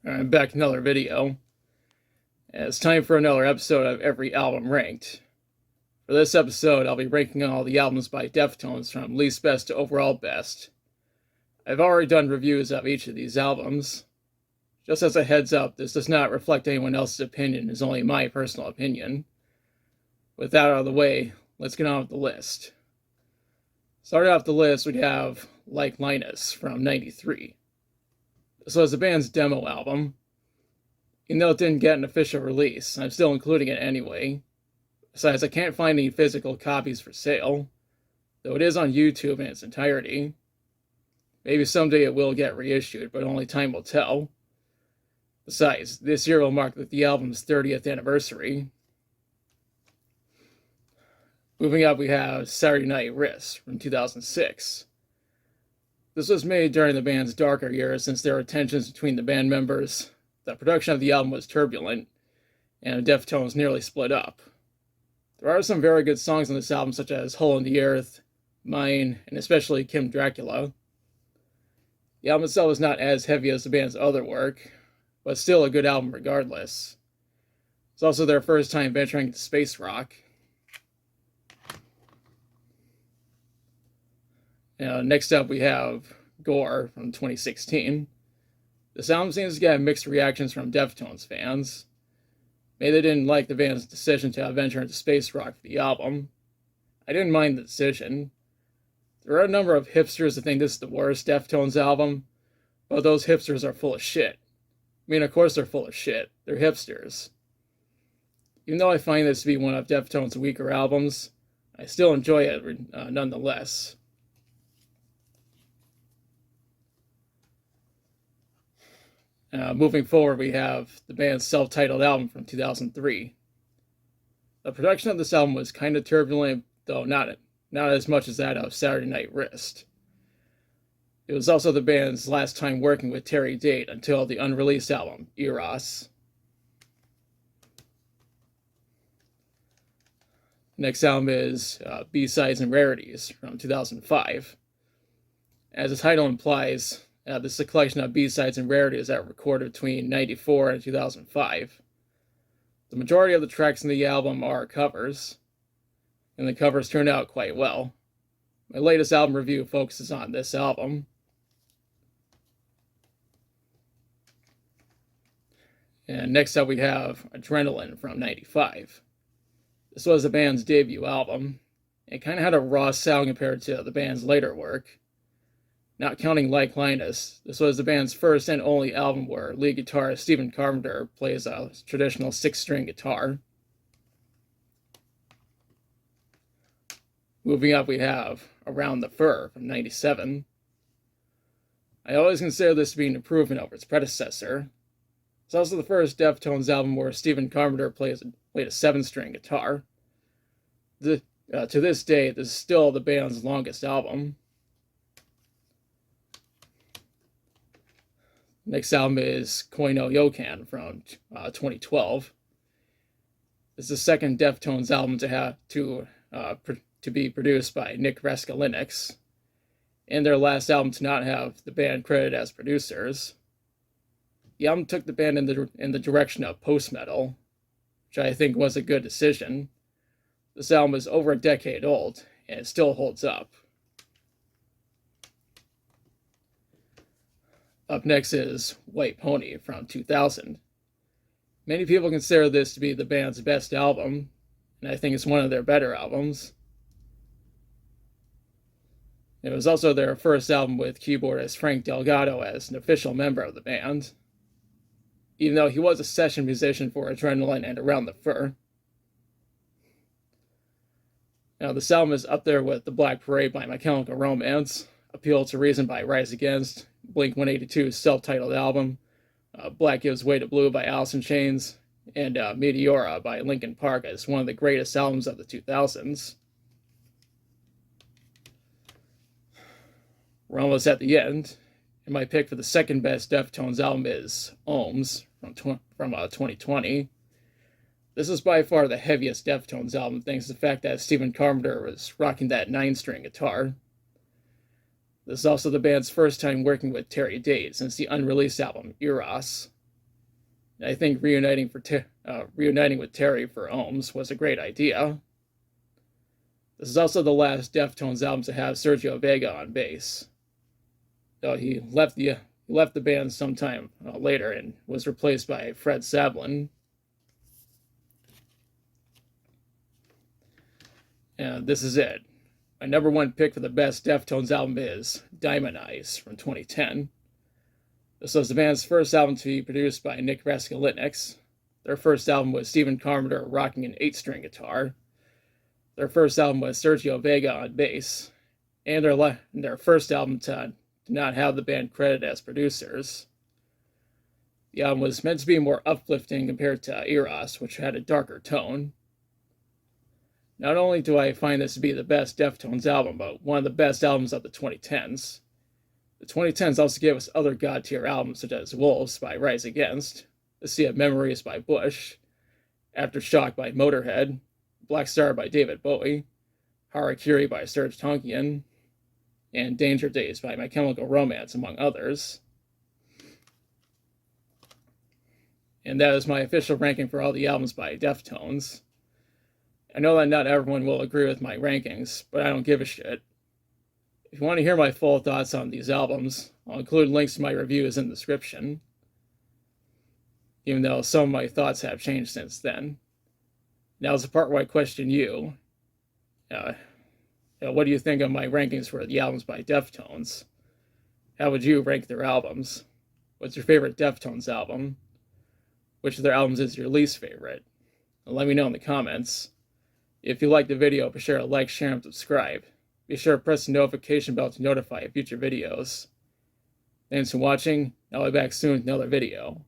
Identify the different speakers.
Speaker 1: I'm back with another video. And it's time for another episode of Every Album Ranked. For this episode, I'll be ranking all the albums by Deftones from least best to overall best. I've already done reviews of each of these albums. Just as a heads up, this does not reflect anyone else's opinion, it's only my personal opinion. With that out of the way, let's get on with the list. Starting off the list, we have Like Linus from '93. This was the band's demo album. Even though it didn't get an official release, I'm still including it anyway. Besides, I can't find any physical copies for sale, though it is on YouTube in its entirety. Maybe someday it will get reissued, but only time will tell. Besides, this year will mark the album's 30th anniversary. Moving up, we have Saturday Night Wrist from 2006. This was made during the band's darker years since there were tensions between the band members. The production of the album was turbulent, and the Deftones nearly split up. There are some very good songs on this album, such as Hole in the Earth, Mine, and especially Kim Dracula. The album itself is not as heavy as the band's other work, but still a good album regardless. It's also their first time venturing into space rock. Next up, we have Gore from 2016. This album seems to get mixed reactions from Deftones fans. Maybe they didn't like the band's decision to venture into space rock for the album. I didn't mind the decision. There are a number of hipsters that think this is the worst Deftones album, but those hipsters are full of shit. I mean, of course they're full of shit. They're hipsters. Even though I find this to be one of Deftones' weaker albums, I still enjoy it nonetheless. Moving forward, we have the band's self-titled album from 2003. The production of this album was kind of turbulent, though not as much as that of Saturday Night Wrist. It was also the band's last time working with Terry Date until the unreleased album, Eros. Next album is Bsides and Rarities from 2005. As the title implies, this is a collection of B-sides and rarities that were recorded between '94 and 2005. The majority of the tracks in the album are covers, and the covers turned out quite well. My latest album review focuses on this album. And next up we have Adrenaline from '95. This was the band's debut album. It kind of had a raw sound compared to the band's later work. Not counting Like Linus, this was the band's first and only album where lead guitarist Stephen Carpenter plays a traditional 6-string guitar. Moving up, we have Around the Fur from '97. I always consider this to be an improvement over its predecessor. It's also the first Deftones album where Stephen Carpenter played a 7-string guitar. To this day, this is still the band's longest album. Next album is Koi no Yokan from 2012. This is the second Deftones album to be produced by Nick Linus, and their last album to not have the band credited as producers. The album took the band in the direction of post-metal, which I think was a good decision. This album is over a decade old, and it still holds up. Up next is White Pony from 2000. Many people consider this to be the band's best album, and I think it's one of their better albums. It was also their first album with keyboardist Frank Delgado as an official member of the band, even though he was a session musician for Adrenaline and Around the Fur. Now, this album is up there with The Black Parade by My Chemical Romance, Appeal to Reason by Rise Against, Blink-182's self-titled album, Black Gives Way to Blue by Alice in Chains, and Meteora by Linkin Park as one of the greatest albums of the 2000s. We're almost at the end, and my pick for the second best Deftones album is Ohms from 2020. This is by far the heaviest Deftones album, thanks to the fact that Stephen Carpenter was rocking that 9-string guitar. This is also the band's first time working with Terry Date since the unreleased album, Eros. And I think reuniting with Terry for Ohms was a great idea. This is also the last Deftones album to have Sergio Vega on bass. Though he left the band sometime later and was replaced by Fred Sablin. And this is it. My number one pick for the best Deftones album is Diamond Eyes from 2010. This was the band's first album to be produced by Nick Raskulinecz. Their first album was Stephen Carpenter rocking an 8-string guitar. Their first album was Sergio Vega on bass. And their first album to not have the band credited as producers. The album was meant to be more uplifting compared to Eros, which had a darker tone. Not only do I find this to be the best Deftones album, but one of the best albums of the 2010s. The 2010s also gave us other god-tier albums such as Wolves by Rise Against, The Sea of Memories by Bush, Aftershock by Motorhead, Black Star by David Bowie, Harakiri by Serj Tankian, and Danger Days by My Chemical Romance, among others. And that is my official ranking for all the albums by Deftones. I know that not everyone will agree with my rankings, but I don't give a shit. If you want to hear my full thoughts on these albums, I'll include links to my reviews in the description. Even though some of my thoughts have changed since then. Now is the part where I question you. What do you think of my rankings for the albums by Deftones? How would you rank their albums? What's your favorite Deftones album? Which of their albums is your least favorite? Let me know in the comments. If you liked the video, be sure to like, share, and subscribe. Be sure to press the notification bell to notify future videos. Thanks for watching. I'll be back soon with another video.